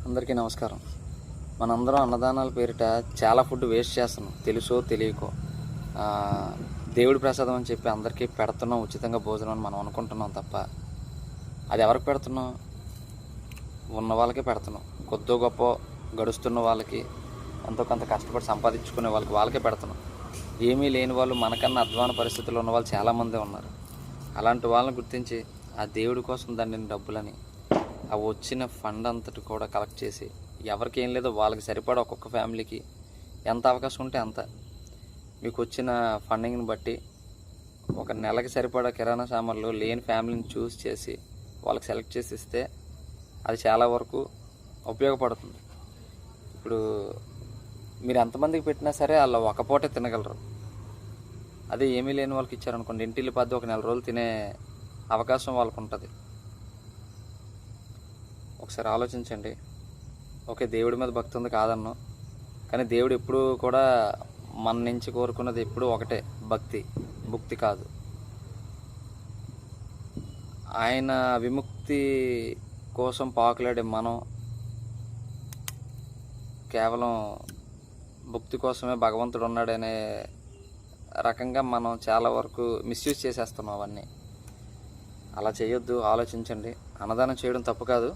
అందరికీ నమస్కారం. మనందరం అన్నదానాల పేరిట చాలా ఫుడ్ వేస్ట్ చేస్తున్నాం, తెలుసో తెలియకో. దేవుడి ప్రసాదం అని చెప్పి అందరికీ పెడుతున్నాం, ఉచితంగా భోజనం అని మనం అనుకుంటున్నాం తప్ప అది ఎవరికి పెడుతున్నాం? ఉన్న వాళ్ళకే పెడుతున్నాం. కొద్దో గొప్ప గడుస్తున్న వాళ్ళకి, ఎంతో కొంత కష్టపడి సంపాదించుకునే వాళ్ళకే పెడుతున్నాం. ఏమీ లేని వాళ్ళు, మనకన్నా అధ్వాన పరిస్థితుల్లో ఉన్న వాళ్ళు చాలామంది ఉన్నారు. అలాంటి వాళ్ళని గుర్తించి ఆ దేవుడి కోసం దండిన డబ్బులని, ఆ వచ్చిన ఫండ్ అంతటి కూడా కలెక్ట్ చేసి ఎవరికి ఏం లేదో వాళ్ళకి సరిపడా ఒక్కొక్క ఫ్యామిలీకి ఎంత అవకాశం ఉంటే అంత, మీకు వచ్చిన ఫండింగ్ని బట్టి ఒక నెలకి సరిపడా కిరాణా సామాన్లు లేని ఫ్యామిలీని చూస్ చేసి వాళ్ళకి సెలెక్ట్ చేసి ఇస్తే అది చాలా వరకు ఉపయోగపడుతుంది. ఇప్పుడు మీరు ఎంతమందికి పెట్టినా సరే వాళ్ళు ఒక పూటే తినగలరు. అదే ఏమీ లేని వాళ్ళకి ఇచ్చారనుకోండి, ఇంటిల్లి పద్దు ఒక నెల రోజులు తినే అవకాశం వాళ్ళకు ఉంటుంది. ఒకసారి ఆలోచించండి. ఓకే, దేవుడి మీద భక్తి ఉంది కాదన్నాం, కానీ దేవుడు ఎప్పుడూ కూడా మన నుంచి కోరుకున్నది ఎప్పుడూ ఒకటే, భక్తి, భుక్తి కాదు. ఆయన విముక్తి కోసం పాకులాడే మనం కేవలం భుక్తి కోసమే భగవంతుడు ఉన్నాడనే రకంగా మనం చాలా వరకు మిస్యూజ్ చేసేస్తున్నాం అవన్నీ. అలా చేయొద్దు, ఆలోచించండి. అన్నదానం చేయడం తప్పు కాదు,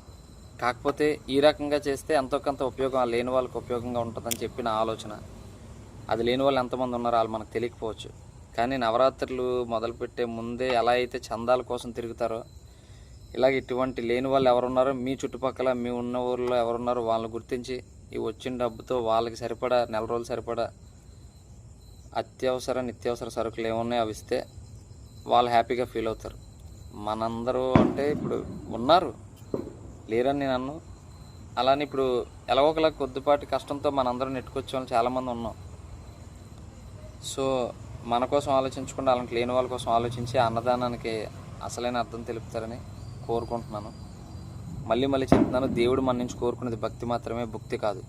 కాకపోతే ఈ రకంగా చేస్తే ఎంతో కొంత ఉపయోగం లేని వాళ్ళకి ఉపయోగంగా ఉంటుందని చెప్పి నా ఆలోచన. అది లేని వాళ్ళు ఎంతమంది ఉన్నారో వాళ్ళు మనకు తెలియకపోవచ్చు, కానీ నవరాత్రులు మొదలుపెట్టే ముందే ఎలా అయితే చందాల కోసం తిరుగుతారో, ఇలాగ ఇటువంటి లేని వాళ్ళు ఎవరున్నారో మీ చుట్టుపక్కల, మీ ఉన్న ఊర్లో ఎవరున్నారో వాళ్ళని గుర్తించి ఈ వచ్చిన డబ్బుతో వాళ్ళకి సరిపడా నెల రోజులు సరిపడా అత్యవసర నిత్యావసర సరుకులు ఏమున్నాయో అవి ఇస్తే వాళ్ళు హ్యాపీగా ఫీల్ అవుతారు. మనందరూ అంటే ఇప్పుడు ఉన్నారు, లేరని నేను అన్ను. అలానే ఇప్పుడు ఎలాగోకలా కొద్దిపాటి కష్టంతో మనందరం నెట్టుకొచ్చే వాళ్ళు చాలామంది ఉన్నాం. సో మన కోసం ఆలోచించకుండా అలాంటి లేని వాళ్ళ కోసం ఆలోచించి అన్నదానానికి అసలైన అర్థం తెలుపుతారని కోరుకుంటున్నాను. మళ్ళీ చెప్తున్నాను, దేవుడు మన నుంచి కోరుకునేది భక్తి మాత్రమే, భుక్తి కాదు.